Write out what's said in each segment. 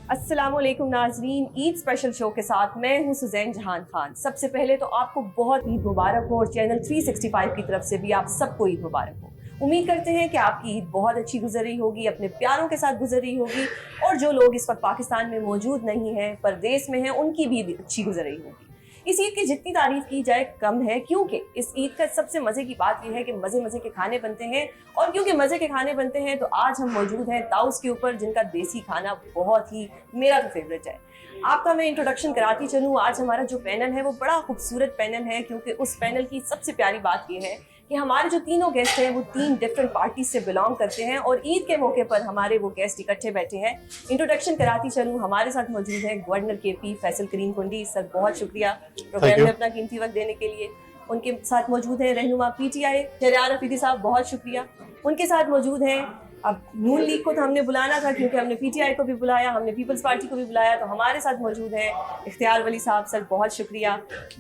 السلام علیکم ناظرین، عید اسپیشل شو کے ساتھ میں ہوں سزین جہان خان۔ سب سے پہلے تو آپ کو بہت عید مبارک ہو اور چینل 365 کی طرف سے بھی آپ سب کو عید مبارک ہو۔ امید کرتے ہیں کہ آپ کی عید بہت اچھی گزر رہی ہوگی، اپنے پیاروں کے ساتھ گزر رہی ہوگی، اور جو لوگ اس وقت پاکستان میں موجود نہیں ہیں، پردیس میں ہیں، ان کی بھی اچھی گزر رہی ہوگی۔ اس عید کی جتنی تعریف کی جائے کم ہے، کیونکہ اس عید کا سب سے مزے کی بات یہ ہے کہ مزے مزے کے کھانے بنتے ہیں، اور کیونکہ مزے کے کھانے بنتے ہیں تو آج ہم موجود ہیں تاؤس کے اوپر، جن کا دیسی کھانا بہت ہی میرا تو فیوریٹ ہے۔ آپ کا میں انٹروڈکشن کراتی چلوں۔ آج ہمارا جو پینل ہے وہ بڑا خوبصورت پینل ہے، کیونکہ اس پینل کی سب سے پیاری بات یہ ہے کہ ہمارے جو تینوں گیسٹ ہیں وہ 3 ڈفرینٹ پارٹیز سے بلانگ کرتے ہیں، اور عید کے موقع پر ہمارے وہ گیسٹ اکٹھے بیٹھے ہیں۔ انٹروڈکشن کراتی چلوں، ہمارے ساتھ موجود ہیں گورنر کے پی فیصل کریم کنڈی سر، بہت شکریہ پروگرام میں اپنا قیمتی وقت دینے کے لیے۔ ان کے ساتھ موجود ہیں رہنما P T I Shehryar Afridi صاحب، بہت شکریہ۔ ان کے ساتھ موجود ہیں، اب نون لیگ کو تو ہم نے بلانا تھا کیونکہ ہم نے پی ٹی آئی کو بھی بلایا، ہم نے پیپلز پارٹی کو بھی بلایا، تو ہمارے ساتھ موجود ہیں اختیار ولی صاحب سر، بہت شکریہ،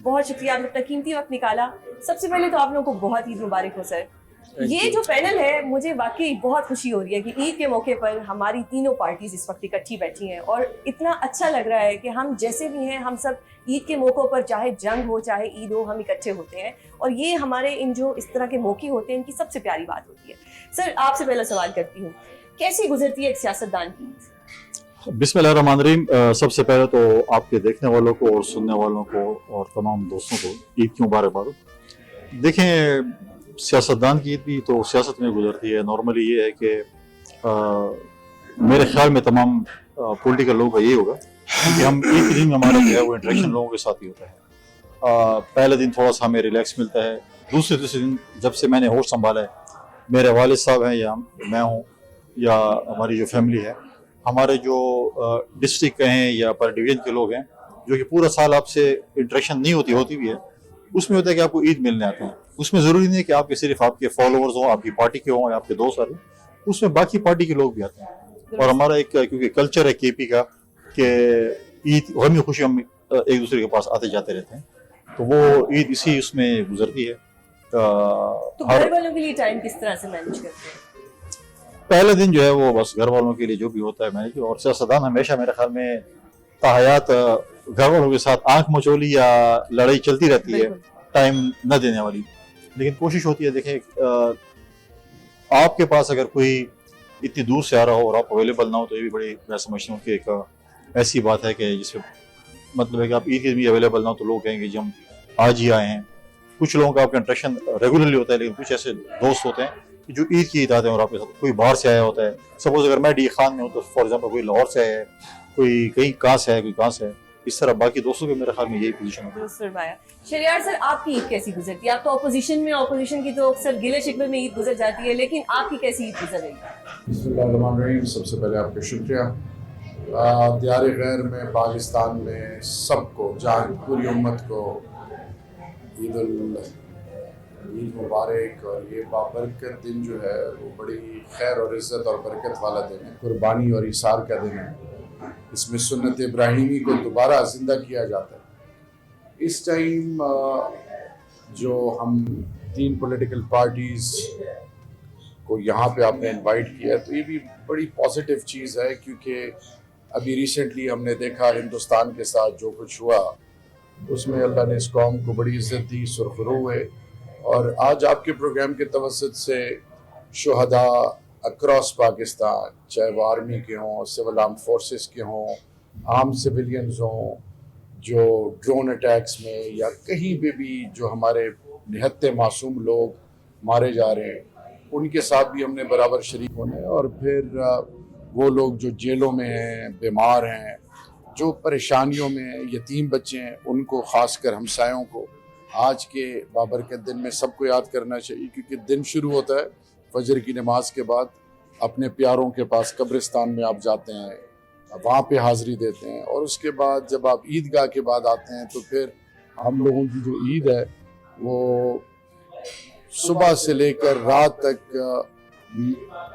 بہت شکریہ، آپ نے اپنا قیمتی وقت نکالا۔ سب سے پہلے تو آپ لوگوں کو بہت عید مبارک ہو سر۔ یہ جو پینل ہے مجھے واقعی بہت خوشی ہو رہی ہے کہ عید کے موقع پر ہماری تینوں پارٹیز اس وقت اکٹھی بیٹھی ہیں، اور اتنا اچھا لگ رہا ہے کہ ہم جیسے بھی ہیں ہم سب عید کے موقعوں پر، چاہے جنگ ہو چاہے عید ہو، ہم اکٹھے ہوتے ہیں، اور یہ ہمارے ان جو اس طرح کے موقع ہوتے ہیں ان کی سب سے پیاری بات ہوتی ہے۔ سر آپ سے پہلا سوال کرتی ہوں، کیسی گزرتی ہے ایک سیاستدان کی عید؟ بسم اللہ الرحمن الرحیم۔ سب سے پہلے تو آپ کے دیکھنے والوں کو اور سننے والوں کو اور تمام دوستوں کو عید کی مبارکباد ہو۔ دیکھیں، سیاستدان کی عید بھی تو سیاست میں گزرتی ہے۔ نارملی یہ ہے کہ میرے خیال میں تمام پولیٹیکل لوگوں کا یہی ہوگا کہ ہم عید کے دن ہمارا جو ہے وہ انٹریکشن لوگوں کے ساتھ ہی ہوتا ہے۔ پہلے دن تھوڑا سا ہمیں ریلیکس ملتا ہے، دوسرے دن جب سے میں نے ہوش سنبھالا ہے، میرے والد صاحب ہیں یا میں ہوں یا ہماری جو فیملی ہے، ہمارے جو ڈسٹرکٹ کے ہیں یا پر ڈویژن کے لوگ ہیں، جو کہ پورا سال آپ سے انٹریکشن نہیں ہوتی بھی ہے، اس میں ہوتا ہے کہ آپ کو عید ملنے آتے ہیں۔ اس میں ضروری نہیں ہے کہ آپ کے صرف آپ کے فالوورز ہوں، آپ کی پارٹی کے ہوں یا آپ کے دوست آتے ہیں، اس میں باقی پارٹی کے لوگ بھی آتے ہیں۔ اور ہمارا ایک کیونکہ کلچر ہے کے پی کا کہ عید غمی خوشی ہم ایک دوسرے کے پاس آتے جاتے رہتے ہیں، تو وہ عید اسی اس میں گزرتی ہے۔ تو گھر والوں کے لیے ٹائم کس طرح سے مینیج کرتے ہیں؟ پہلے دن جو ہے وہ بس گھر والوں کے لیے جو بھی ہوتا ہے مینیج، اور سیاستدان ہمیشہ میرے خیال میں تاحیات گھر والوں کے ساتھ آنکھ مچولی یا لڑائی چلتی رہتی ہے، ٹائم نہ دینے والی، لیکن کوشش ہوتی ہے۔ دیکھیں، آپ کے پاس اگر کوئی اتنی دور سے آ رہا ہو اور آپ اویلیبل نہ ہو تو یہ بھی بڑی، میں سمجھتا ہوں کہ ایک ایسی بات ہے کہ جس سے مطلب ہے کہ آپ عید کے دن بھی اویلیبل نہ ہو تو لوگ کہیں گے جی ہم آج ہی آئے ہیں۔ کچھ لوگوں کا آپ کا انٹریکشن ریگولرلی ہوتا ہے، لیکن کچھ ایسے دوست ہوتے ہیں کہ جو عید کی عید آتے ہیں اور آپ کے ساتھ کوئی باہر سے آیا ہوتا ہے۔ سپوز اگر میں ڈی خان میں ہوں تو فار ایگزامپل کوئی لاہور سے ہے، کوئی کہیں کہاں سے ہے، کوئی کہاں سے ہے، اس طرح باقی دوستوں کے میرے خیال میں یہی پوزیشن ہوتی ہے۔ درست فرمایا۔ شہریار سر، آپ کی عید کیسی گزرتی ہے؟ آپ تو اپوزیشن میں، اپوزیشن کی تو اکثر گلے شکوے میں عید گزر جاتی ہے، لیکن آپ کی کیسی عید گزر رہی ہے؟ بسم اللہ الرحمن الرحیم۔ سب سے پہلے آپ کا شکریہ۔ دیار غیر میں، پاکستان میں سب کو، جہاں پوری امت کو عید مبارک، اور یہ بابرکت دن جو ہے وہ بڑی خیر اور عزت اور برکت والا دن ہے، قربانی اور ایثار کا دن ہے۔ اس میں سنت ابراہیمی کو دوبارہ زندہ کیا جاتا ہے۔ اس ٹائم جو ہم 3 پولیٹیکل پارٹیز کو یہاں پہ آپ نے انوائٹ کیا ہے تو یہ بھی بڑی پازیٹیو چیز ہے، کیونکہ ابھی ریسنٹلی ہم نے دیکھا ہندوستان کے ساتھ جو کچھ ہوا، اس میں اللہ نے اس قوم کو بڑی عزت دی، سرخرو ہوئے، اور آج آپ کے پروگرام کے توسط سے شہداء اکراس پاکستان، چاہے وہ آرمی کے ہوں، سول آرم فورسز کے ہوں، عام سویلینز ہوں، جو ڈرون اٹیکس میں یا کہیں پہ بھی جو ہمارے نہتے معصوم لوگ مارے جا رہے ہیں، ان کے ساتھ بھی ہم نے برابر شریک ہونا ہے۔ اور پھر وہ لوگ جو جیلوں میں ہیں، بیمار ہیں، جو پریشانیوں میں ہیں، یتیم بچے ہیں، ان کو، خاص کر ہمسایوں کو، آج کے بابرکت دن میں سب کو یاد کرنا چاہیے، کیونکہ دن شروع ہوتا ہے فجر کی نماز کے بعد، اپنے پیاروں کے پاس قبرستان میں آپ جاتے ہیں، وہاں پہ حاضری دیتے ہیں، اور اس کے بعد جب آپ عیدگاہ کے بعد آتے ہیں تو پھر ہم لوگوں کی جو عید ہے وہ صبح سے لے کر رات تک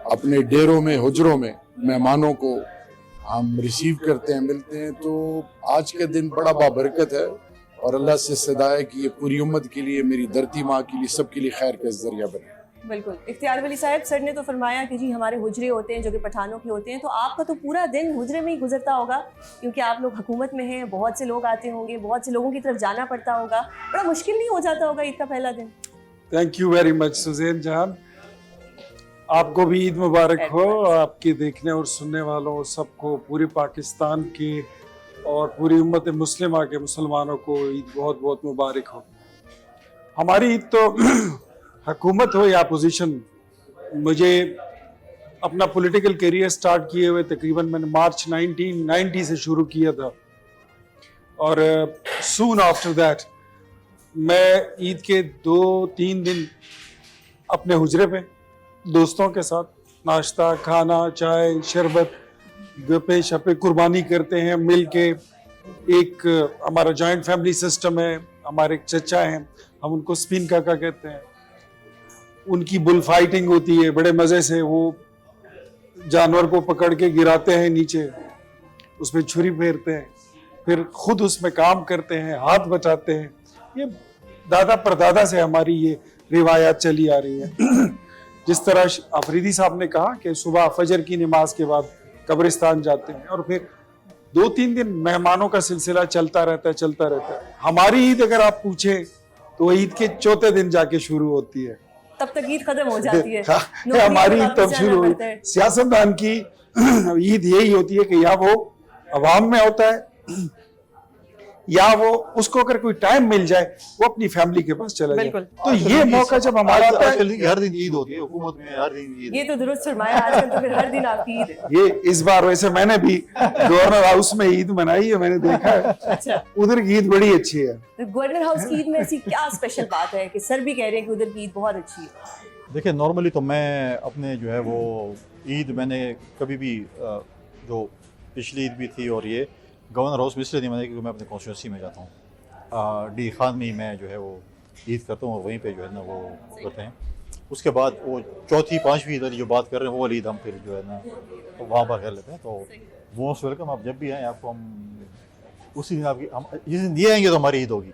اپنے ڈیروں میں، حجروں میں مہمانوں کو ہم ریسیو کرتے ہیں، ملتے ہیں۔ تو آج کا دن بڑا بابرکت ہے، اور اللہ سے صدا ہے کہ یہ پوری امت کے لیے، میری دھرتی ماں کے لیے، سب کے لیے خیر کا ذریعہ بنے۔ بالکل. اختیار ولی صاحب, سر نے تو فرمایا کہ جی ہمارے حجرے ہوتے ہیں جو کہ پٹھانوں کے ہوتے ہیں, تو آپ کا تو پورا دن حجرے میں ہی گزرتا ہوگا, کیونکہ آپ لوگ حکومت میں ہیں, بہت سے لوگ آتے ہوں گے, بہت سے لوگوں کی طرف جانا پڑتا ہوگا, بڑا مشکل نہیں ہو جاتا ہوگا عید کا پہلا دن؟ تھینک یو ویری مچ سزین جان, آپ کو بھی عید مبارک ہو, آپ کے دیکھنے اور سننے والوں سب کو, پورے پاکستان کے اور پوری امت مسلمہ کے مسلمانوں کو عید بہت بہت مبارک ہو. ہماری عید تو حکومت ہو یا اپوزیشن, مجھے اپنا پولیٹیکل کیریئر سٹارٹ کیے ہوئے تقریباً میں نے مارچ 1990 سے شروع کیا تھا, اور سون آفٹر دیٹ میں عید کے 2-3 دن اپنے حجرے پہ دوستوں کے ساتھ ناشتہ, کھانا, چائے, شربت, گپے شپے قربانی کرتے ہیں مل کے. ایک ہمارا جوائنٹ فیملی سسٹم ہے, ہمارے ایک چچا ہیں, ہم ان کو سپین کاکا کہتے ہیں, ان کی بل فائٹنگ ہوتی ہے بڑے مزے سے, وہ جانور کو پکڑ کے گراتے ہیں نیچے, اس میں چھری پھیرتے ہیں, پھر خود اس میں کام کرتے ہیں, ہاتھ بچاتے ہیں. یہ دادا پردادا سے ہماری یہ روایات چلی آ رہی ہیں. جس طرح آفریدی صاحب نے کہا کہ صبح فجر کی نماز کے بعد قبرستان جاتے ہیں, اور پھر 2-3 دن مہمانوں کا سلسلہ چلتا رہتا ہے. ہماری عید اگر آپ پوچھیں تو عید کے 4تھے دن جا کے شروع ہوتی ہے, تب تک عید ختم ہو جاتی ہے. ہماری عید تب شروع ہوئی. سیاستدان کی عید یہی ہوتی ہے کہ یا وہ عوام میں ہوتا ہے, یا وہ اس کو اگر کوئی ٹائم مل جائے وہ اپنی فیملی کے پاس چلا جائے. تو یہ موقع جب ہمارا آتا ہے, ہر دن عید ہوتی ہے حکومت میں, ہر دن عید. یہ تو درست فرمایا, آج کل تو پھر ہر دن آپ کی عید ہے. یہ اس بار ویسے میں نے بھی گورنر ہاؤس میں عید منائی ہے, میں نے دیکھا ہے اچھا, ادھر کی عید بڑی اچھی ہے. گورنر ہاؤس کی عید میں ایسی کیا اسپیشل بات ہے کہ سر بھی کہہ رہے ہیں کہ ادھر کی عید بہت اچھی ہے؟ دیکھیں نارملی تو میں اپنے جو ہے وہ عید میں نے کبھی بھی جو پچھلی عید بھی تھی, اور یہ گورنر ہاؤس میں اس لیے نہیں منائی کیونکہ میں اپنے کانسٹیٹوئنسی میں جاتا ہوں, ڈی خان میں ہی میں جو ہے وہ عید کرتا ہوں, اور وہیں پہ جو ہے نا وہ کرتے ہیں. اس کے بعد وہ 4تھی 5ویں عید والی جو بات کر رہے ہیں وہ والی عید ہم پھر جو ہے نا وہاں پر کر لیتے ہیں. تو موسٹ ویلکم, آپ جب بھی آئیں آپ کو ہم اسی دن, آپ کی ہم جس دن یہ آئیں گے تو ہماری عید ہوگی.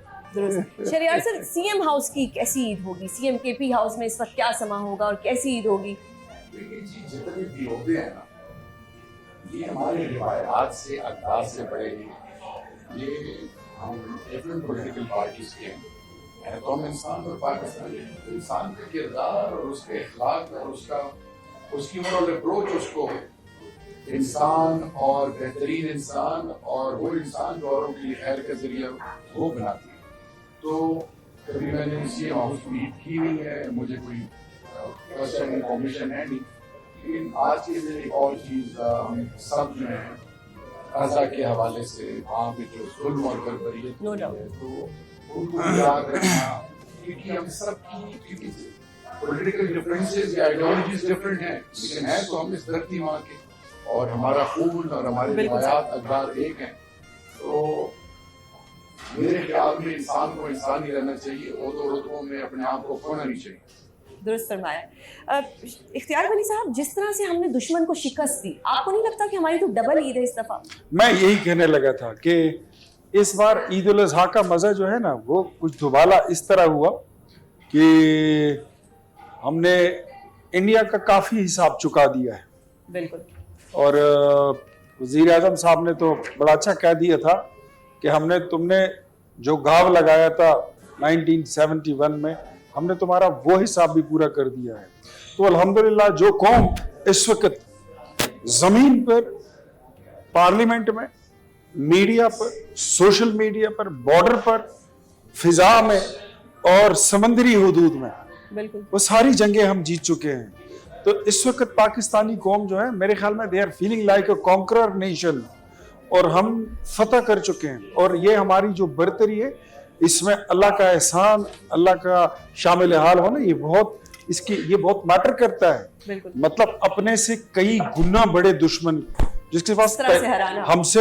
شہریار سر, سی ایم ہاؤس کی کیسی عید ہوگی؟ سی ایم کے پی ہاؤس میں اس وقت کیا سما ہوگا اور کیسی عید ہوگی؟ جتنے بھی عہدے ہیں نا, یہ ہماری روایات سے اقدار سے پڑے گی. یہ ہم ڈفرینٹ پولیٹیکل پارٹیز کے ہیں, تو ہم انسان اور پاکستانی انسان کا کردار اور اس کے اخلاق اور اس کی مورل اپروچ اس کو انسان اور بہترین انسان اور وہ انسان جو اوروں کے لیے خیر کا ذریعہ وہ بناتی ہے. تو کبھی میں نے سی ایم ہاؤس کی عید کی نہیں ہے, مجھے کوئی فرسٹ ہینڈ انفارمیشن ہے نہیں, لیکن آج کے دن ایک اور چیز ہم سب جو ہیں غزہ کے حوالے سے وہاں پہ جو ظلم اور بربریت ہوئی ہے تو ان کو یاد رکھنا, کیونکہ ہم سب کی پولیٹیکل ڈفرینسز یا آئیڈیالوجیز ڈفرینٹ ہیں, لیکن ہیں تو ہم اس دھرتی ماں کے, اور ہمارا خون اور ہماری روایات اقدار ایک ہیں. تو میرے خیال میں انسان کو انسان ہی رہنا چاہیے, عہدوں رتبوں میں اپنے آپ کو کھونا نہیں چاہیے. درست فرمایا. اختیار ولی صاحب, جس طرح سے ہم نے دشمن کو شکست دی, آپ کو نہیں لگتا کہ ہماری تو ڈبل عید ہے اس دفعہ؟ میں یہی کہنے لگا تھا کہ اس بار عید الاضحیٰ کا مزہ جو ہے نا وہ کچھ دوبالا اس طرح ہوا کہ ہم نے انڈیا کا کافی حساب چکا دیا ہے. بالکل. اور وزیر اعظم صاحب نے تو بڑا اچھا کہہ دیا تھا کہ تم نے جو گھاو لگایا تھا 1971 میں, ہم نے تمہارا وہ حساب بھی پورا کر دیا ہے. تو الحمدللہ جو قوم اس وقت زمین پر, پارلیمنٹ میں, میڈیا پر, سوشل میڈیا پر, بارڈر پر, فضا میں اور سمندری حدود میں, بالکل, وہ ساری جنگیں ہم جیت چکے ہیں. تو اس وقت پاکستانی قوم جو ہے میرے خیال میں they are feeling like a conqueror nation, اور ہم فتح کر چکے ہیں. اور یہ ہماری جو برتری ہے اس میں اللہ کا احسان, اللہ کا شامل حال ہونا, یہ بہت میٹر کرتا ہے. بالکل, مطلب اپنے سے کئی گنا بڑے دشمن جس کے پاس ہم سے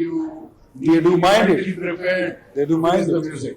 you They do mind it. mentally prepared They do mind to it. the music.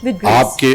With grace.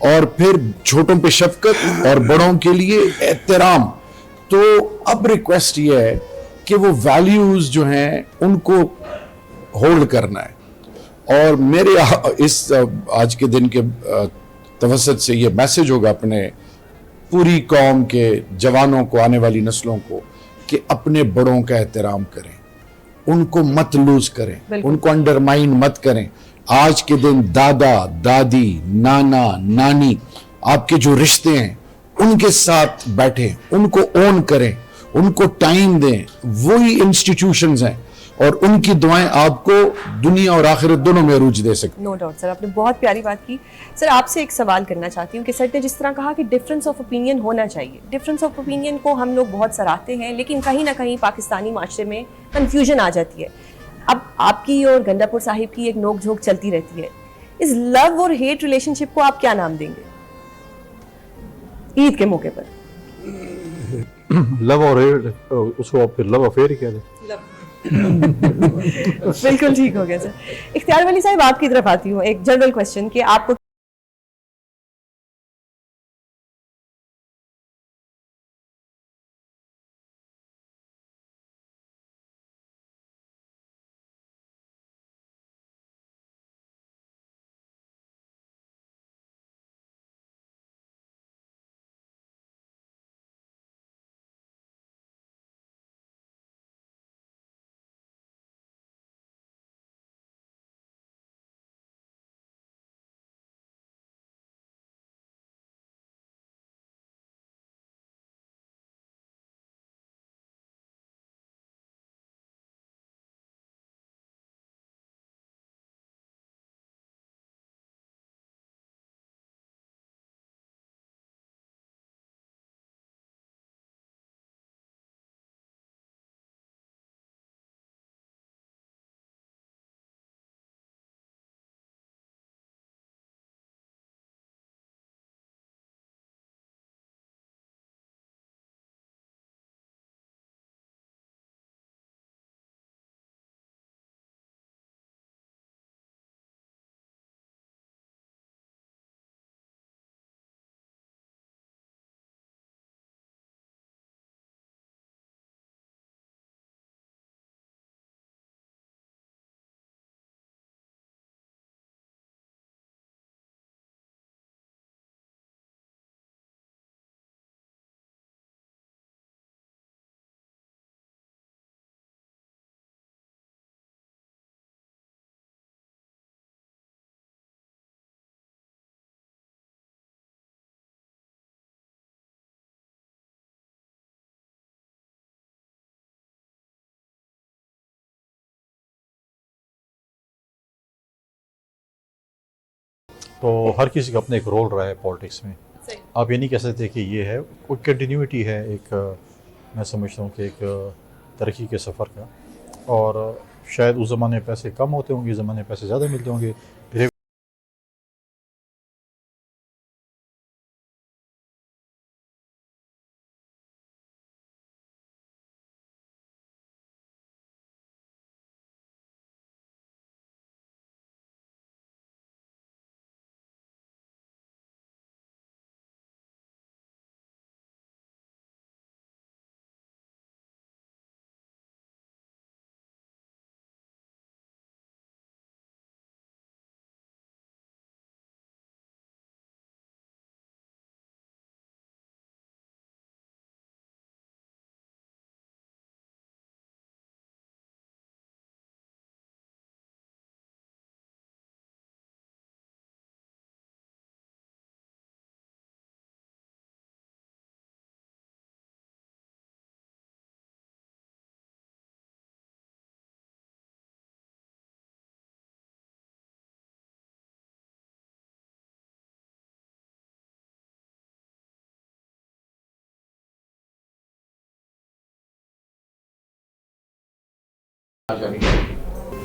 اور پھر چھوٹوں پہ شفقت اور بڑوں کے لیے احترام. تو اب ریکویسٹ یہ ہے کہ وہ ویلیوز جو ہیں ان کو ہولڈ کرنا ہے. اور میرے اس آج کے دن کے توسط سے یہ میسج ہوگا اپنے پوری قوم کے جوانوں کو, آنے والی نسلوں کو, کہ اپنے بڑوں کا احترام کریں, ان کو مت لوز کریں, ان کو انڈرمائن مت کریں. آج کے دن دادا دادی نانا نانی آپ کے جو رشتے ہیں ان کے ساتھ بیٹھیں, ان کو اون کریں, ان کو ٹائم دیں. وہی انسٹیٹیوشنز ہیں اور ان کی دعائیں آپ کو دنیا اور آخرت دونوں میں عروج دے سکتی. نو ڈاؤٹ سر, آپ نے بہت پیاری بات کی. سر آپ سے ایک سوال کرنا چاہتی ہوں کہ سر نے جس طرح کہا کہ ڈفرینس آف اوپینین ہونا چاہیے, ڈفرینس آف اوپینین کو ہم لوگ بہت سراہتے ہیں, لیکن کہیں نہ کہیں پاکستانی معاشرے میں کنفیوژن آ جاتی ہے. اب آپ کی اور گنڈا پور صاحب کی ایک نوک جھوک چلتی رہتی ہے. اس لو اور ہیٹ ریلیشن شپ کو آپ کیا نام دیں گے عید کے موقع پر؟ لو اور اس کو پھر لو افیئر ہی کہہ دیں. بالکل ٹھیک ہو گیا سر. اختیار ولی صاحب آپ کی طرف آتی ہوں, ایک جنرل کوشچن کہ آپ کو تو ہر کسی کا اپنا ایک رول رہا ہے پالیٹکس میں. آپ یہ نہیں کہہ سکتے کہ یہ ہے, کوئی کنٹینیوٹی ہے ایک, میں سمجھتا ہوں کہ ایک ترقی کے سفر کا. اور شاید اس زمانے میں پیسے کم ہوتے ہوں گے, اس زمانے میں پیسے زیادہ ملتے ہوں گے.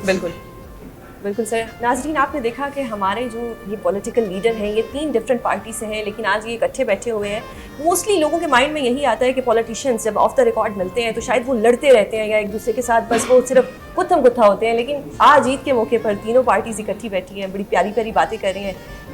بالکل بالکل سر. ناظرین آپ نے دیکھا کہ ہمارے جو یہ پولیٹیکل لیڈر ہیں یہ 3 ڈفرینٹ پارٹی سے ہیں, لیکن آج یہ اکٹھے بیٹھے ہوئے ہیں. موسٹلی لوگوں کے مائنڈ میں یہی آتا ہے کہ پولیٹیشینس جب آف دا ریکارڈ ملتے ہیں تو شاید وہ لڑتے رہتے ہیں یا ایک دوسرے کے ساتھ بس وہ صرف گتھم گتھا ہوتے ہیں. لیکن آج عید کے موقع پر تینوں پارٹیز اکٹھی بیٹھی ہیں, بڑی پیاری پیاری باتیں کر رہی ہیں.